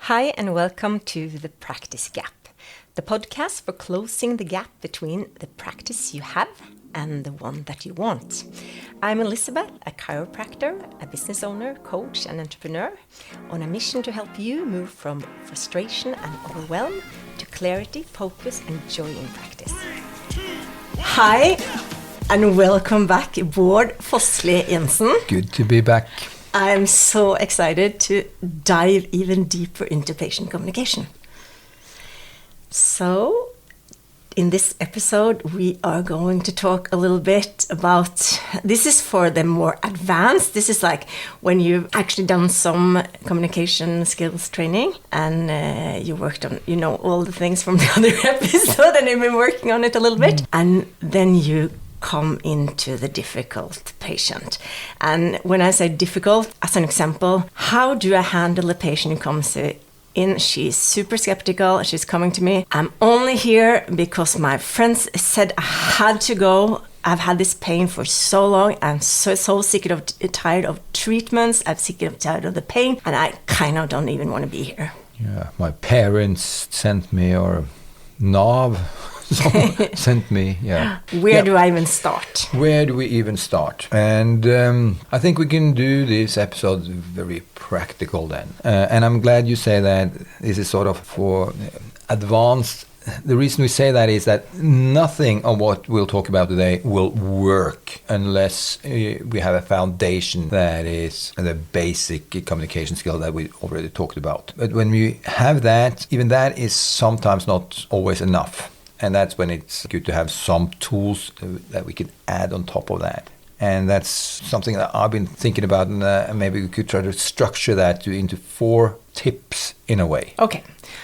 Hi and welcome to The Practice Gap, the podcast for closing the gap between the practice you have and the one that you want. I'm Elizabeth, a chiropractor, a business owner, coach and entrepreneur on a mission to help you move from frustration and overwhelm to clarity, focus and joy in practice. Hi and welcome back, Bård Fossli Jensen. Good to be back. I'm so excited to dive even deeper into patient communication. So, in this episode, we are going to talk a little bit about, this is for the more advanced, this is like when you've actually done some communication skills training and you worked on, all the things from the other episode and you've been working on it a little bit. And then you come into the difficult patient. And when I say difficult, as an example, how do I handle a patient who comes in? She's super skeptical. She's coming to me. I'm only here because my friends said I had to go. I've had this pain for so long. I'm so sick of tired of treatments. I'm sick of tired of the pain. And I kind of don't even want to be here. Yeah, my parents sent me, or NAV sent me, yeah. Where do I even start? Where do we even start? And I think we can do this episode very practical then. And I'm glad you say that this is sort of for advanced. The reason we say that is that nothing of what we'll talk about today will work unless we have a foundation that is the basic communication skill that we already talked about. But when we have that, even that is sometimes not always enough. And that's when it's good to have some tools that we can add on top of that. And that's something that I've been thinking about, and maybe we could try to structure that into 4 tips in a way. Okay.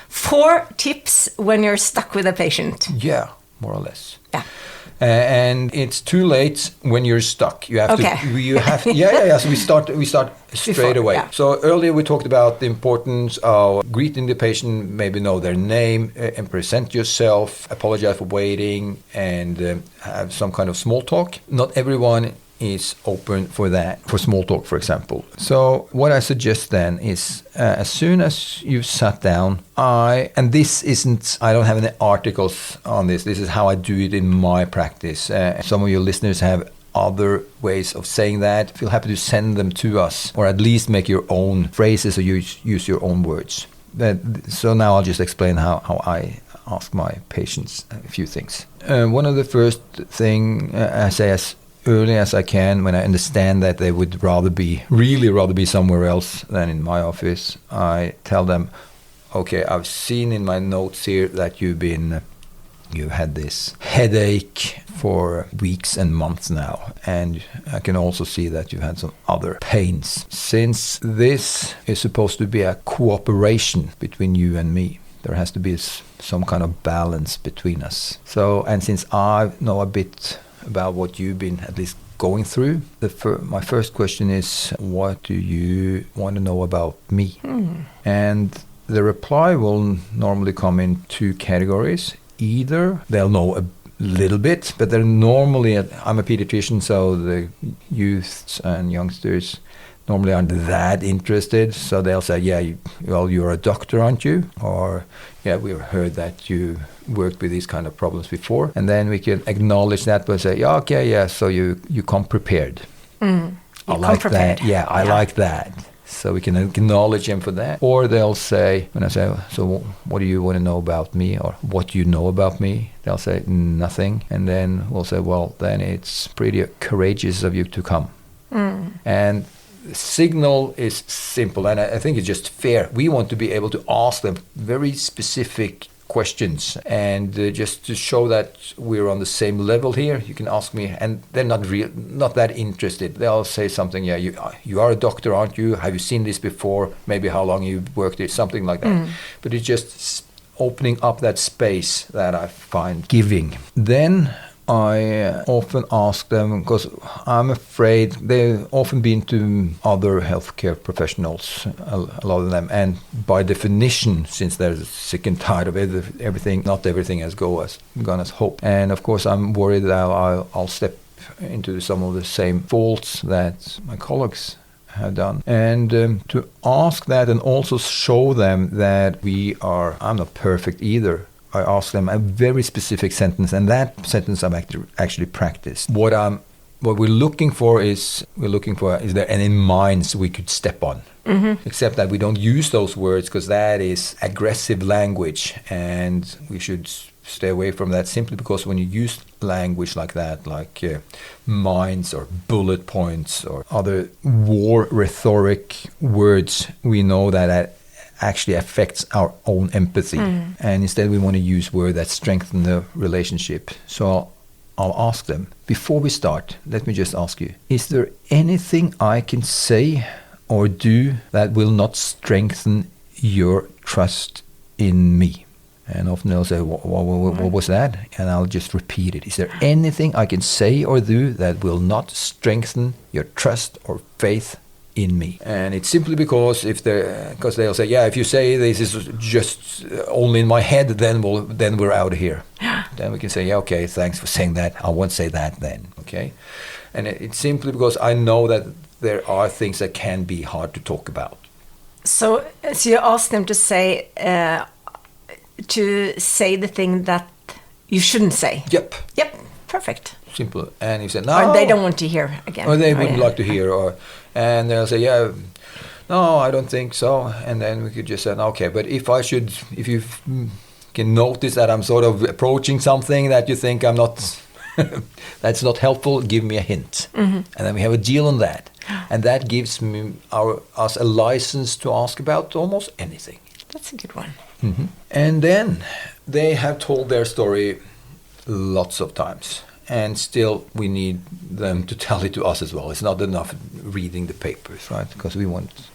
4 tips when you're stuck with a patient. Yeah, more or less. Yeah. And it's too late when you're stuck. You have okay. to. You have. Yeah. So we start straight away. Yeah. So earlier we talked about the importance of greeting the patient, maybe know their name and present yourself, apologize for waiting, and have some kind of small talk. Not everyone is open for that, for small talk, for example. So what I suggest then is, as soon as you've sat down, I don't have any articles on this. This is how I do it in my practice. Some of your listeners have other ways of saying that. Feel happy to send them to us, or at least make your own phrases or use your own words. So now I'll just explain how I ask my patients a few things. One of the first thing I say as early as I can, when I understand that they would really rather be somewhere else than in my office, I tell them, okay, I've seen in my notes here that you've had this headache for weeks and months now, and I can also see that you've had some other pains. Since this is supposed to be a cooperation between you and me, there has to be some kind of balance between us. So, and since I know a bit about what you've been at least going through, my first question is, what do you want to know about me? And the reply will normally come in 2 categories. Either they'll know a little bit, but they're normally, I'm a pediatrician, so the youths and youngsters normally aren't that interested, so they'll say, you're a doctor, aren't you? Or, yeah, we've heard that you worked with these kind of problems before. And then we can acknowledge that by say, so you come prepared. I like that. Yeah, I like that. So we can acknowledge them for that. Or they'll say, when I say, so what do you want to know about me? Or what do you know about me? They'll say, nothing. And then we'll say, well, then it's pretty courageous of you to come. And the signal is simple, and I think it's just fair. We want to be able to ask them very specific questions, and just to show that we're on the same level here. You can ask me, and they're not that interested. They'll say something, you are a doctor, aren't you? Have you seen this before? Maybe how long you've worked here, something like that. But it's just opening up that space that I find giving. Then I often ask them, because I'm afraid they've often been to other healthcare professionals, a lot of them, and by definition, since they're sick and tired of everything, not everything has gone as hoped. And of course, I'm worried that I'll step into some of the same faults that my colleagues have done. And to ask that and also show them that I'm not perfect either. I ask them a very specific sentence, and that sentence I've actually practiced. What we're looking for is there any mines we could step on? Mm-hmm. Except that we don't use those words because that is aggressive language, and we should stay away from that simply because when you use language like that, like mines or bullet points or other war rhetoric words, we know that actually affects our own empathy. Mm. And instead we want to use words that strengthen the relationship. So I'll ask them, before we start, let me just ask you, is there anything I can say or do that will not strengthen your trust in me? And often they'll say, what was that? And I'll just repeat it. Is there anything I can say or do that will not strengthen your trust or faith in me? And it's simply because they'll say, yeah, if you say this is just only in my head, then we're out of here. Then we can say, yeah, okay, thanks for saying that. I won't say that then, okay? And it's simply because I know that there are things that can be hard to talk about. So you ask them to say the thing that you shouldn't say. Yep. Perfect. Simple. And you say no. Or they don't want to hear again. Or they wouldn't like to hear. And they'll say, yeah, no, I don't think so. And then we could just say, okay, but if you can notice that I'm sort of approaching something that you think I'm not, that's not helpful, give me a hint. Mm-hmm. And then we have a deal on that. And that gives us a license to ask about almost anything. That's a good one. Mm-hmm. And then they have told their story lots of times. And still we need them to tell it to us as well. It's not enough reading the papers, right? Because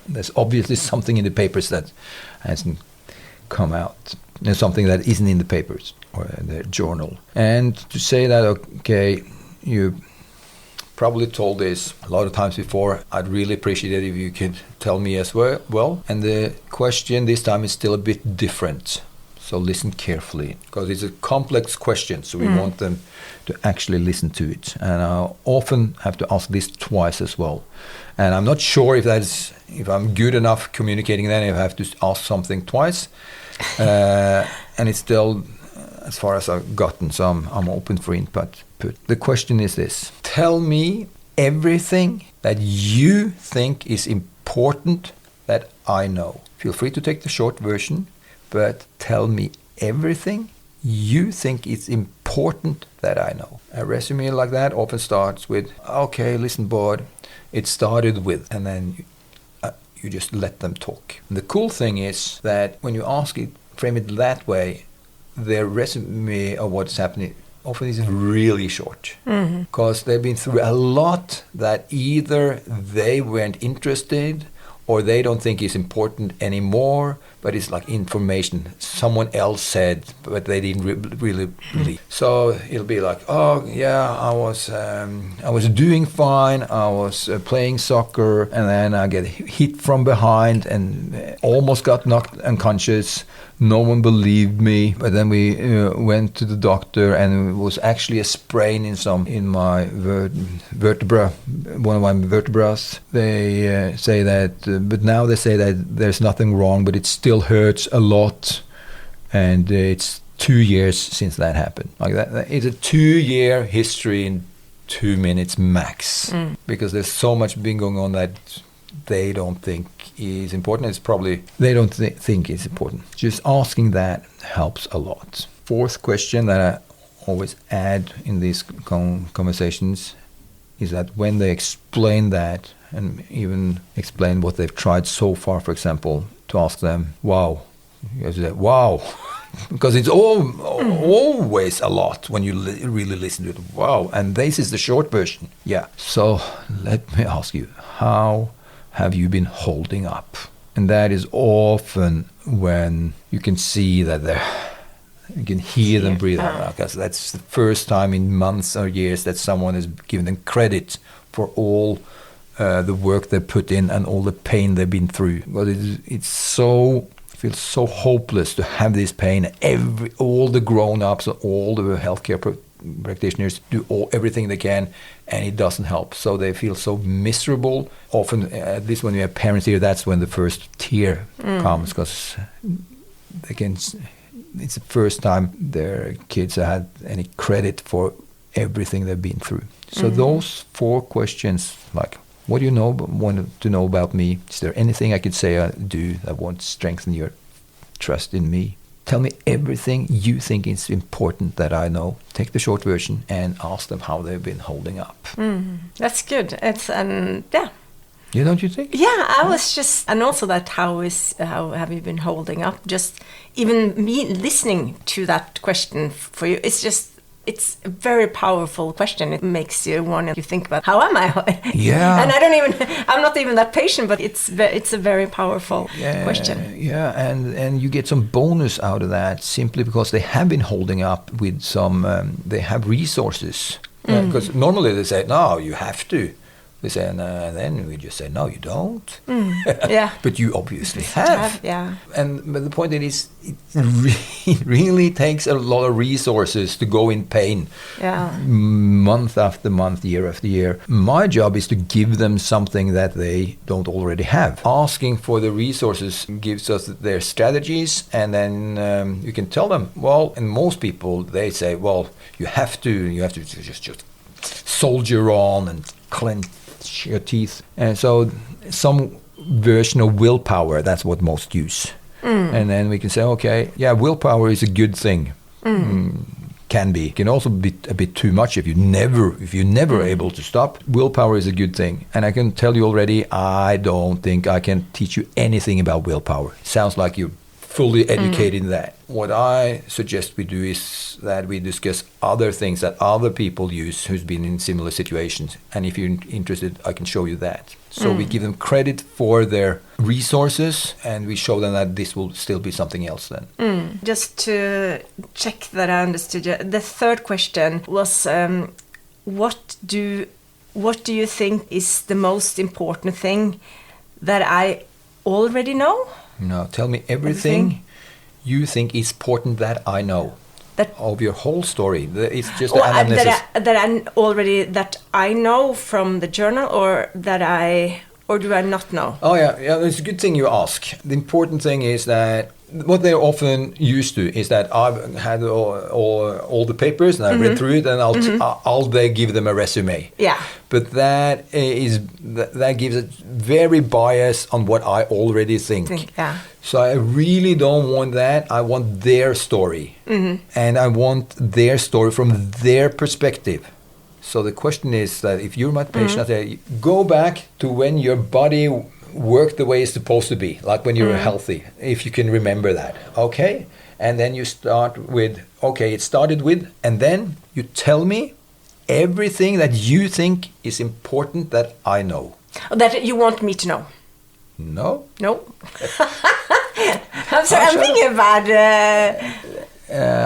there's obviously something in the papers that hasn't come out. There's something that isn't in the papers or the journal. And to say that, okay, you probably told this a lot of times before. I'd really appreciate it if you could tell me as well. And the question this time is still a bit different. So listen carefully, because it's a complex question, so we want them to actually listen to it. And I often have to ask this twice as well. And I'm not sure if I'm good enough communicating that, if I have to ask something twice. And it's still as far as I've gotten, so I'm open for input. The question is this: tell me everything that you think is important that I know. Feel free to take the short version, but tell me everything you think is important that I know. A resume like that often starts with, okay, listen, Bård, it started with, and then you just let them talk. And the cool thing is that when you frame it that way, their resume of what's happening often is really short, because they've been through a lot that either they weren't interested or they don't think is important anymore, but it's like information someone else said, but they didn't really believe. So it'll be like, oh yeah, I was doing fine, I was playing soccer, and then I get hit from behind and almost got knocked unconscious. No one believed me, but then we went to the doctor, and it was actually a sprain in my vertebra, one of my vertebrae. They say that, but now they say that there's nothing wrong, but it still hurts a lot, and it's 2 years since that happened. Like that, it's a 2-year history in 2 minutes max, because there's so much been going on that they don't think is important. It's probably they don't think it's important. Just asking that helps a lot. Fourth question that I always add in these conversations is that when they explain that, and even explain what they've tried so far, for example, to ask them, wow, you have to say, wow, because it's always a lot when you really listen to it. Wow, and this is the short version. Yeah. So let me ask you, how have you been holding up? And that is often when you can see that you can hear them breathe out, because that's the first time in months or years that someone has given them credit for all the work they put in and all the pain they've been through. But it feels so hopeless to have this pain. All the grown-ups, all the healthcare practitioners do everything they can, and it doesn't help. So they feel so miserable. Often, at least when you have parents here, that's when the first tear comes, because it's the first time their kids have had any credit for everything they've been through. So those 4 questions, like, what do you want to know about me? Is there anything I could say I do that won't strengthen your trust in me? Tell me everything you think is important that I know. Take the short version and ask them how they've been holding up. That's good. It's yeah. You don't you think? Yeah, I was just, and also that how have you been holding up? Just even me listening to that question for you, it's a very powerful question. It makes you want to think about how am I? Yeah. And I'm not even that patient, but it's a very powerful question. Yeah, and you get some bonus out of that simply because they have been holding up with some, they have resources. Because normally they say, no, you have to. We say, and then we just say, no, you don't. Yeah. But you obviously have. Yeah. But the point is, it really takes a lot of resources to go in pain. Yeah. Month after month, year after year. My job is to give them something that they don't already have. Asking for the resources gives us their strategies, and then you can tell them, well, and most people, they say, well, you have to just soldier on and clench your teeth. And so some version of willpower, that's what most use. And then we can say, okay, yeah, willpower is a good thing. Can be. It can also be a bit too much if you're never able to stop. Willpower is a good thing. And I can tell you already, I don't think I can teach you anything about willpower. It sounds like you're fully educated in that. What I suggest we do is that we discuss other things that other people use who's been in similar situations. And if you're interested, I can show you that. So we give them credit for their resources, and we show them that this will still be something else then. Just to check that I understood you, the third question was, what do you think is the most important thing that I already know? No, tell me everything you think is important that I know. Of your whole story. It's just an analysis. That I know from the journal, or do I not know? Oh yeah, it's a good thing you ask. The important thing is that what they're often used to is that I've had all the papers and I've read through it, and I'll they give them a resume. Yeah. But that gives a very bias on what I already think. Yeah. So I really don't want that. I want their story, and I want their story from their perspective. So the question is that if you're my patient, I say, go back to when your body work the way it's supposed to be, like when you're healthy, if you can remember that, okay? And then you start with, okay, it started with, and then you tell me everything that you think is important that I know. That you want me to know? No. No. I'm sorry, I'm thinking about...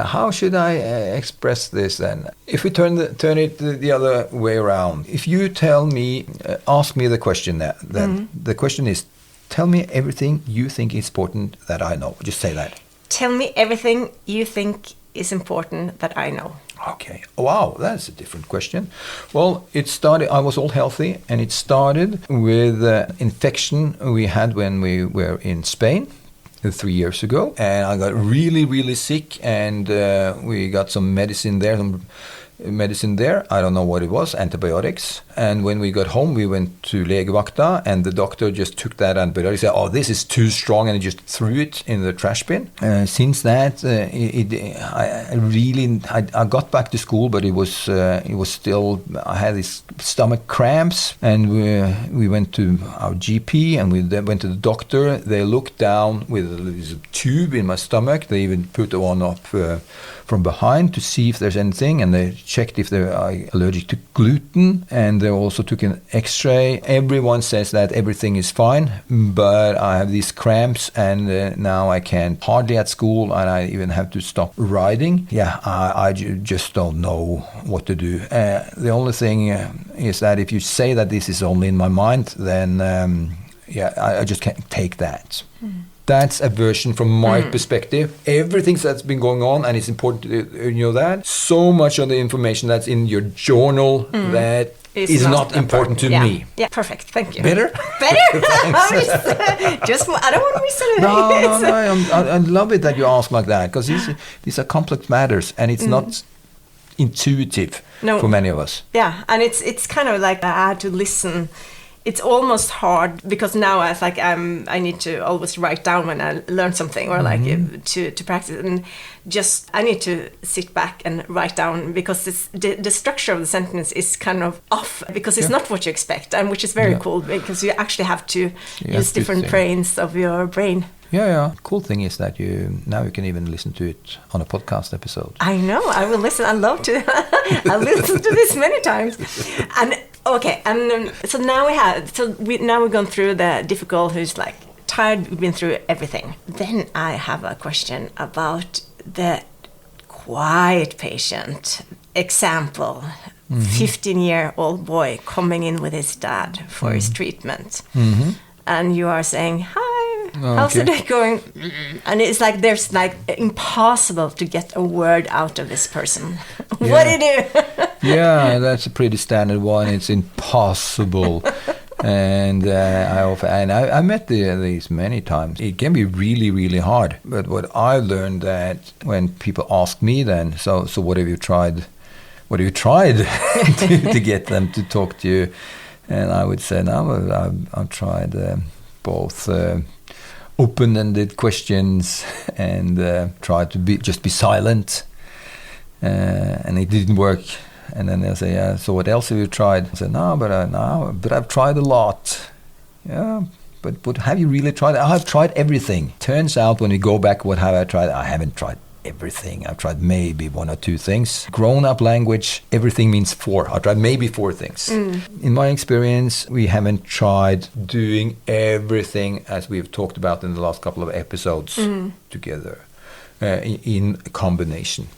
how should I express this then? If we turn it the other way around, if you tell me, ask me the question then the question is, tell me everything you think is important that I know. Just say that. Tell me everything you think is important that I know. Okay. Wow, that's a different question. Well, it started, I was all healthy, and it started with infection we had when we were in Spain 3 years ago, and I got really, really sick, and we got some medicine there. I don't know what it was, antibiotics. And when we got home, we went to legevakta, and the doctor just took that antibiotic, said, "Oh, this is too strong," and he just threw it in the trash bin. Since that, I got back to school, but it was still, I had these stomach cramps, and we went to our GP, and we then went to the doctor. They looked down with a tube in my stomach. They even put one up from behind to see if there's anything, and they checked if they are allergic to gluten, and they also took an x-ray. Everyone says that everything is fine, but I have these cramps, and now I can't hardly at school, and I even have to stop riding. Yeah, I just don't know what to do. The only thing is that if you say that this is only in my mind, then I just can't take that. That's a version from my perspective. Everything that's been going on, and it's important to know that. So much of the information that's in your journal that is not important to me. Yeah, perfect. Thank you. Better? Just, I don't want to miss anything. No. I love it that you ask like that, because these are complex matters, and it's not intuitive for many of us. Yeah, and it's kind of like I had to listen. It's almost hard because now I need to always write down when I learn something or to practice, and just I need to sit back and write down because the structure of the sentence is kind of off because it's not what you expect, and which is very cool because you actually have to use different brains of your brain. Yeah. Cool thing is that you can even listen to it on a podcast episode. I know. I will listen. I love to. I listen to this many times. And okay. And so now we've gone through the difficult. Who's like tired. We've been through everything. Then I have a question about the quiet patient. Example: 15-year-old boy coming in with his dad for his treatment, and you are saying hi. How's the day going? And it's like there's like impossible to get a word out of this person. What do you do? Yeah, that's a pretty standard one. It's impossible. And I met these many times. It can be really, really hard. But what I learned that when people ask me then, so what have you tried? What have you tried to get them to talk to you? And I would say, no, I've tried both open-ended questions and tried to be silent, and it didn't work. And then they'll say, yeah, so what else have you tried? I said, no, but I've tried a lot. Yeah, but have you really tried? I've tried everything. Turns out when we go back, what have I tried? I haven't tried everything. I've tried maybe one or two things. Grown-up language, everything means 4. I've tried maybe 4 things. In my experience, we haven't tried doing everything as we've talked about in the last couple of episodes together in combination.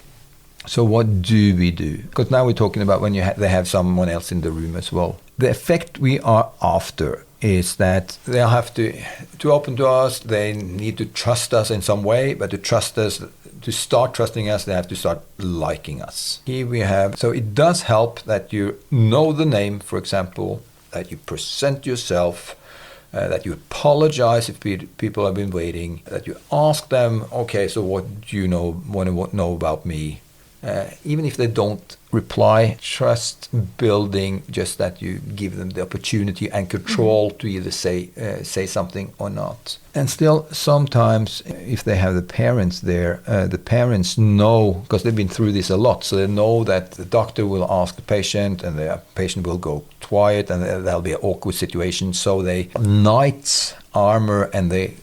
So what do we do? Because now we're talking about when they have someone else in the room as well. The effect we are after is that they have to open to us. They need to trust us in some way, but to trust us, to start trusting us, they have to start liking us. Here we have, so it does help that you know the name, for example, that you present yourself, that you apologize if people have been waiting, that you ask them, okay, so what do you want to know about me? Even if they don't reply, trust building, just that you give them the opportunity and control to either say something or not. And still, sometimes, if they have the parents there, the parents know, because they've been through this a lot, so they know that the doctor will ask the patient, and the patient will go quiet, and there'll be an awkward situation. So they knight armor, and they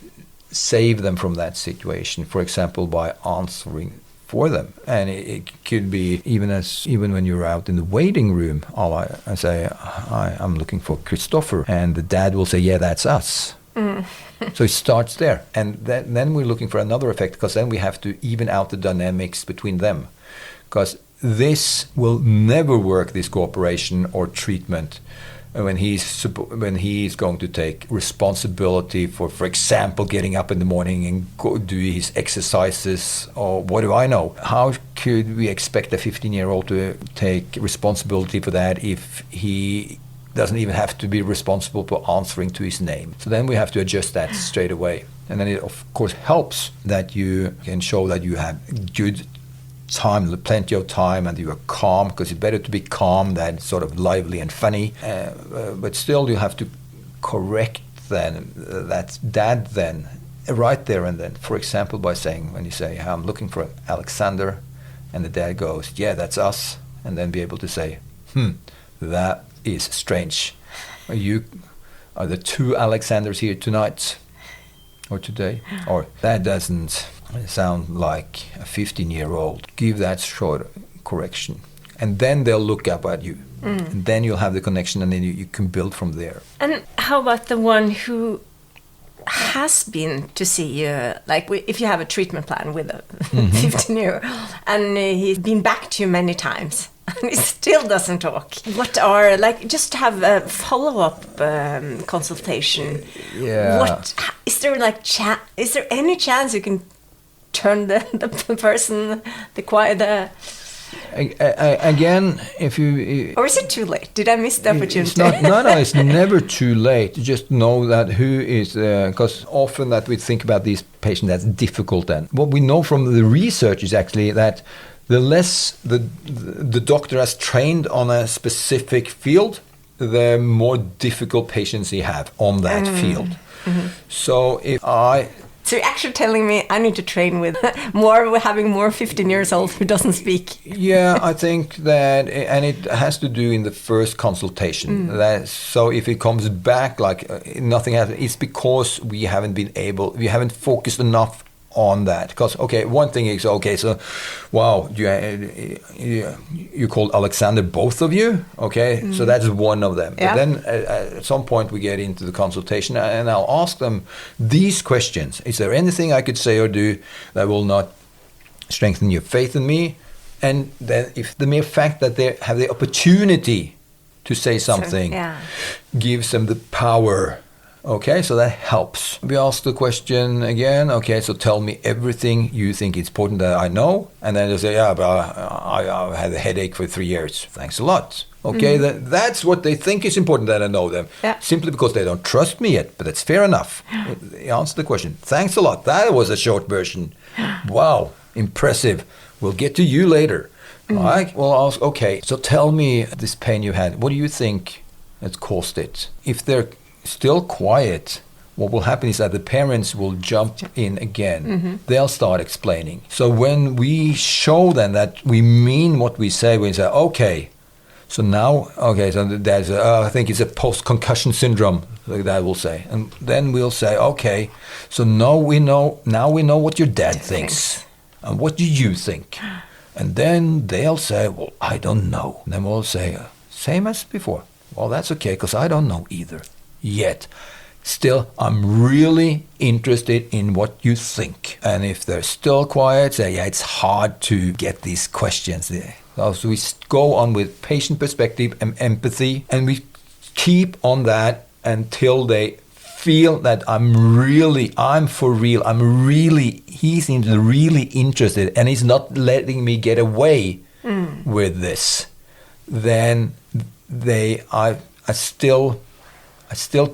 save them from that situation, for example, by answering for them. And it could be even when you're out in the waiting room, I say, hi, I'm looking for Christopher, and the dad will say, yeah, that's us. So it starts there, and then we're looking for another effect, because then we have to even out the dynamics between them, because this will never work, this cooperation or treatment, when he's going to take responsibility for example, getting up in the morning and go do his exercises, or what do I know? How could we expect a 15-year-old to take responsibility for that if he doesn't even have to be responsible for answering to his name? So then we have to adjust that straight away. And then it, of course, helps that you can show that you have good time, plenty of time, and you are calm, because it's better to be calm than sort of lively and funny. But still, you have to correct then that dad then right there and then. For example, by saying, when you say, I'm looking for Alexander, and the dad goes, yeah, that's us, and then be able to say, that is strange. Are there 2 Alexanders here tonight or today? Or that doesn't sound like a 15-year-old. Give that short correction. And then they'll look up at you. And then you'll have the connection, and then you can build from there. And how about the one who has been to see you, like if you have a treatment plan with a 15-year-old, and he's been back to you many times, and he still doesn't talk. What are, like, just have a follow-up consultation. Yeah. Is there, like, is there any chance you can turn the person, the quiet... Again, if you... Or is it too late? Did I miss the opportunity? It's not, no, it's never too late. Just know that who is... Because often that we think about these patients, that's difficult then. What we know from the research is actually that the less the doctor has trained on a specific field, the more difficult patients he have on that field. Mm-hmm. So if So you're actually telling me I need to train with having more 15 years old who doesn't speak? Yeah, I think that, and it has to do in the first consultation. So if it comes back like nothing happened, it's because we haven't focused enough on that. Because, okay, one thing is, okay, so, wow, you called Alexander, both of you? Okay, so that's one of them. Yeah. But then at some point we get into the consultation and I'll ask them these questions. Is there anything I could say or do that will not strengthen your faith in me? And then if the mere fact that they have the opportunity to say something gives them the power. Okay, so that helps. We ask the question again. Okay, so tell me everything you think is important that I know. And then they say, yeah, but I had a headache for 3 years. Thanks a lot. Okay, that's what they think is important that I know them. Yeah. Simply because they don't trust me yet, but that's fair enough. Answer the question. Thanks a lot. That was a short version. Wow, impressive. We'll get to you later. All right, well, I'll ask, okay, so tell me this pain you had. What do you think has caused it? If they're still quiet, what will happen is that the parents will jump in again. They'll start explaining. So when we show them that we mean what we say, we say, okay, so now, so there's I think it's a post-concussion syndrome, like that we'll say. And then we'll say, okay, so now we know what your dad thinks. And what do you think? And then they'll say, well, I don't know. And then we'll say, same as before. Well, that's okay, because I don't know either. Yet, still, I'm really interested in what you think. And if they're still quiet, say, yeah, it's hard to get these questions there. So we go on with patient perspective and empathy, and we keep on that until they feel that he seems really interested, and he's not letting me get away with this. Then I still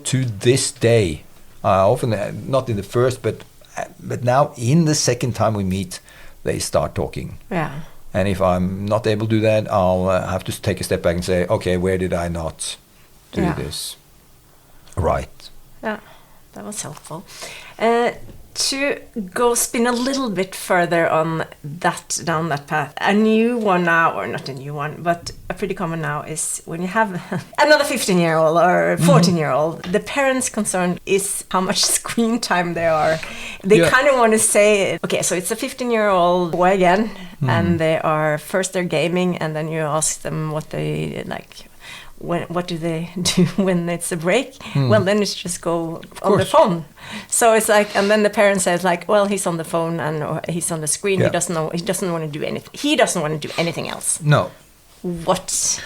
to this day, often not in the first, but now in the second time we meet, they start talking. Yeah. And if I'm not able to do that, I'll have to take a step back and say, okay, where did I not do this right? Yeah, that was helpful. To go spin a little bit further on down that path, a new one now, or not a new one, but a pretty common now, is when you have another 15-year-old or 14-year-old, the parents' concern is how much screen time they are. They kind of want to say, okay, so it's a 15-year-old boy again, and they're gaming, and then you ask them what they like. What do they do when it's a break? Well, then it's just go on the phone. So it's like, and then the parent says like, well, he's on the phone or he's on the screen. He doesn't know. He doesn't want to do anything. He doesn't want to do anything else. No. What?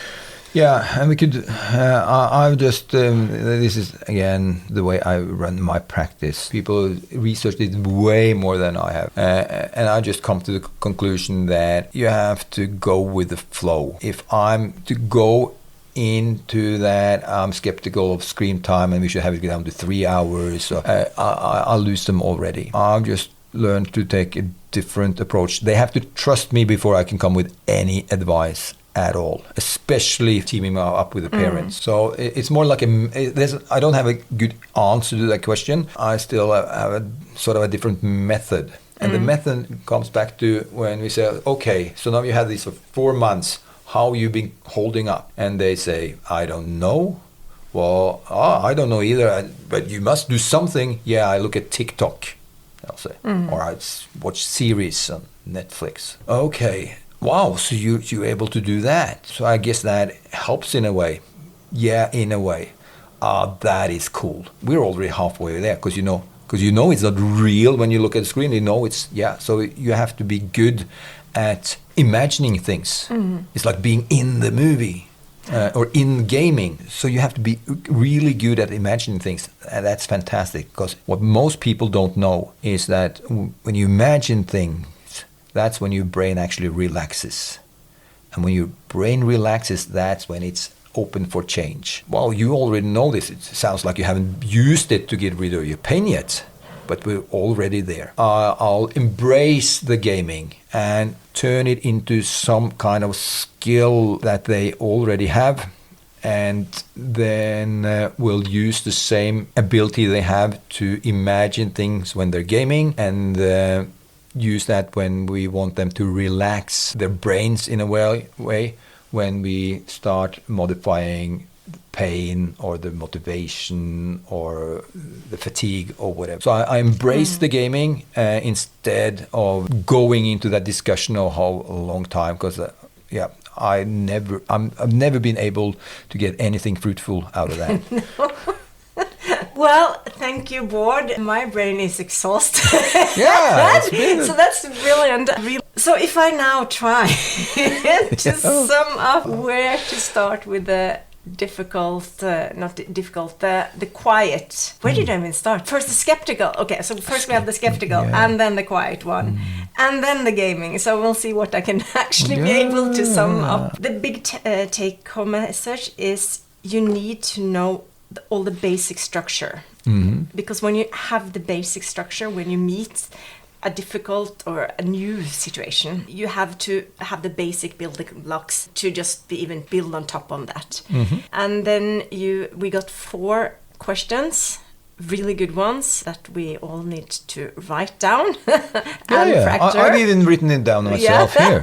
Yeah, and we could. I've just. This is again the way I run my practice. People research it way more than I have, and I just come to the conclusion that you have to go with the flow. If I'm to go into that, I'm skeptical of screen time and we should have it down to 3 hours. So I'll lose them already. I've just learned to take a different approach. They have to trust me before I can come with any advice at all, especially teaming up with the parents. So it's more like I don't have a good answer to that question. I still have a sort of a different method. And the method comes back to when we say, okay, so now you have this for 4 months. How you been holding up? And they say, I don't know. Well, I don't know either, but you must do something. Yeah, I look at TikTok, I'll say. Or I watch series on Netflix. Okay, wow, so you're able to do that. So I guess that helps in a way. Yeah, in a way. That is cool. We're already halfway there, because you know it's not real when you look at the screen. You know it's, so you have to be good at imagining things. It's like being in the movie. Or in gaming. So you have to be really good at imagining things. And that's fantastic, because what most people don't know is that when you imagine things, that's when your brain actually relaxes. And when your brain relaxes, that's when it's open for change. Well, you already know this. It sounds like you haven't used it to get rid of your pain yet, but we're already there. I'll embrace the gaming and turn it into some kind of skill that they already have, and then we'll use the same ability they have to imagine things when they're gaming, and use that when we want them to relax their brains in a way when we start modifying pain or the motivation or the fatigue or whatever. So I embrace the gaming instead of going into that discussion of how long time, because I've never been able to get anything fruitful out of that. Well, thank you, Bård. My brain is exhausted. So that's brilliant. So if I now try to sum up where to start with the the quiet. Where did I even start? First the skeptical. Okay, so first we have the skeptical, and then the quiet one, and then the gaming. So we'll see what I can actually be able to sum up. The big take-home message is you need to know all the basic structure. Because when you have the basic structure, when you meet a difficult or a new situation, you have to have the basic building blocks to just even build on top of that. And then we got 4 questions, really good ones that we all need to write down and practice. I've even written it down myself here.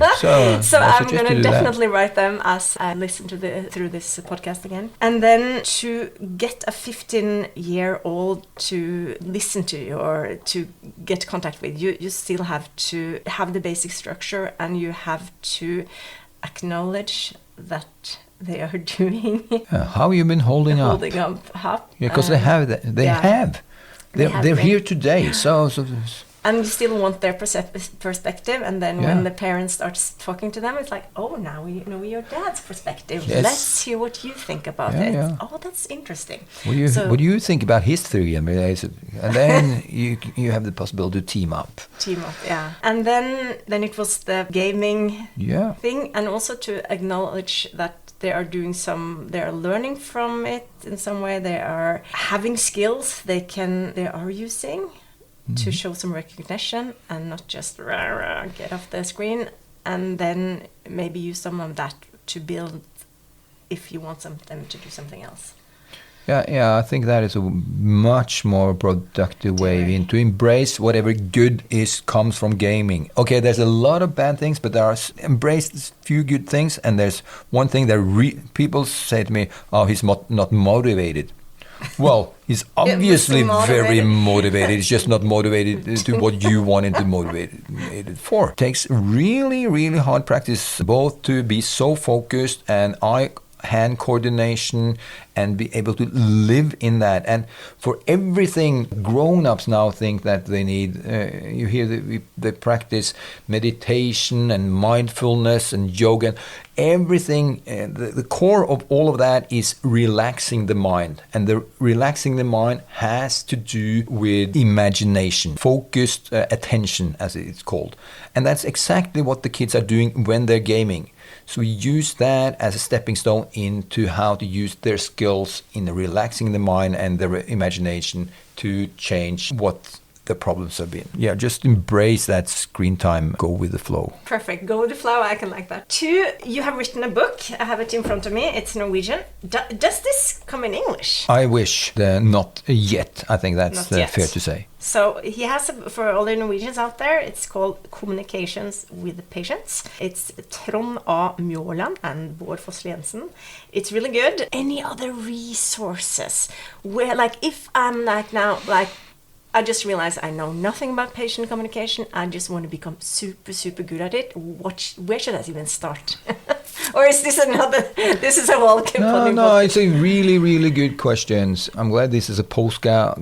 So I'm going to definitely write them as I listen through this podcast again. And then to get a 15-year-old to listen to you or to get contact with you, you still have to have the basic structure, and you have to acknowledge that they are doing. How you been holding up? Yeah, because they have that. They're here today. So. And you still want their perspective, and then when the parent starts talking to them, it's like, oh, now we know your dad's perspective. Yes. Let's hear what you think about it. Yeah. Oh, that's interesting. What do you think about history? I mean, and then you have the possibility to team up. Yeah. And then it was the gaming thing, and also to acknowledge that they are learning from it in some way. They are having skills they are using to show some recognition, and not just get off the screen, and then maybe use some of that to build if you want them to do something else. Yeah, I think that is a much more productive way to embrace whatever good comes from gaming. Okay, there's a lot of bad things, but embrace a few good things, and there's one thing that people say to me, oh, he's not motivated. Well, he's obviously very motivated. He's just not motivated to what you want him to motivated for. It takes really, really hard practice, both to be so focused and eye-hand coordination, and be able to live in that. And for everything, grown-ups now think that they need, you hear they practice meditation and mindfulness and yoga. Everything, the core of all of that is relaxing the mind. And the relaxing the mind has to do with imagination, focused attention, as it's called. And that's exactly what the kids are doing when they're gaming. So we use that as a stepping stone into how to use their skills in relaxing the mind and their imagination to change what the problems have been. Yeah, just embrace that screen time. Go with the flow. Perfect. Go with the flow. I can like that. 2, you have written a book. I have it in front of me. It's Norwegian. Does this come in English? I wish. Not yet. I think that's fair to say. So he has, for all the Norwegians out there, it's called Communications with Patients. It's Trond A. Mjåland and Bård Fossli Jensen. It's really good. Any other resources where, if I'm I just realized I know nothing about patient communication. I just want to become super, super good at it. Where should I even start? Or is this another? This is a welcome. No, it's a really, really good questions. I'm glad this is a podcast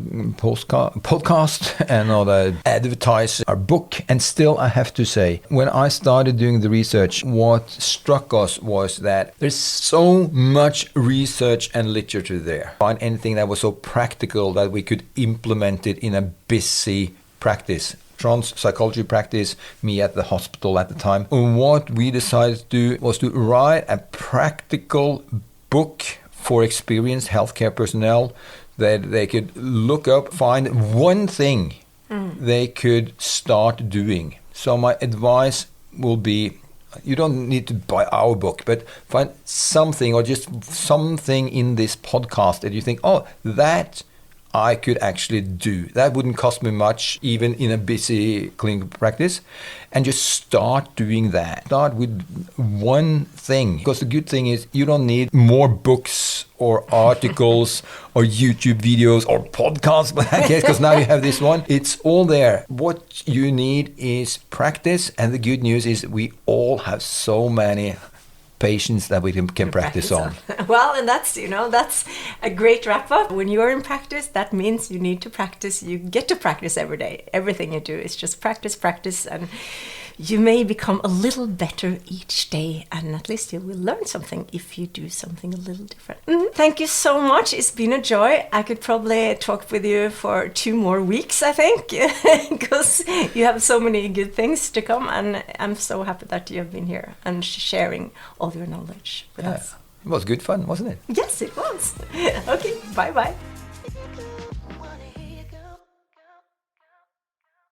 and not advertise our book. And still, I have to say, when I started doing the research, what struck us was that there's so much research and literature there. Find anything that was so practical that we could implement it in a busy practice. Psychology practice, me at the hospital at the time. And what we decided to do was to write a practical book for experienced healthcare personnel that they could look up, find one thing they could start doing. So my advice will be, you don't need to buy our book, but find something or just something in this podcast that you think, oh, that I could actually do. That wouldn't cost me much, even in a busy clinical practice. And just start doing that. Start with one thing. Because the good thing is you don't need more books or articles or YouTube videos or podcasts, because now you have this one. It's all there. What you need is practice. And the good news is we all have so many patients that we can practice on. Well, and that's a great wrap up. When you're in practice, that means you need to practice. You get to practice every day. Everything you do is just practice, and you may become a little better each day, and at least you will learn something if you do something a little different. Thank you so much. It's been a joy. I could probably talk with you for 2 more weeks, I think, because you have so many good things to come, and I'm so happy that you have been here and sharing all your knowledge with us. It was good fun, wasn't it? Yes, it was. Okay, bye-bye.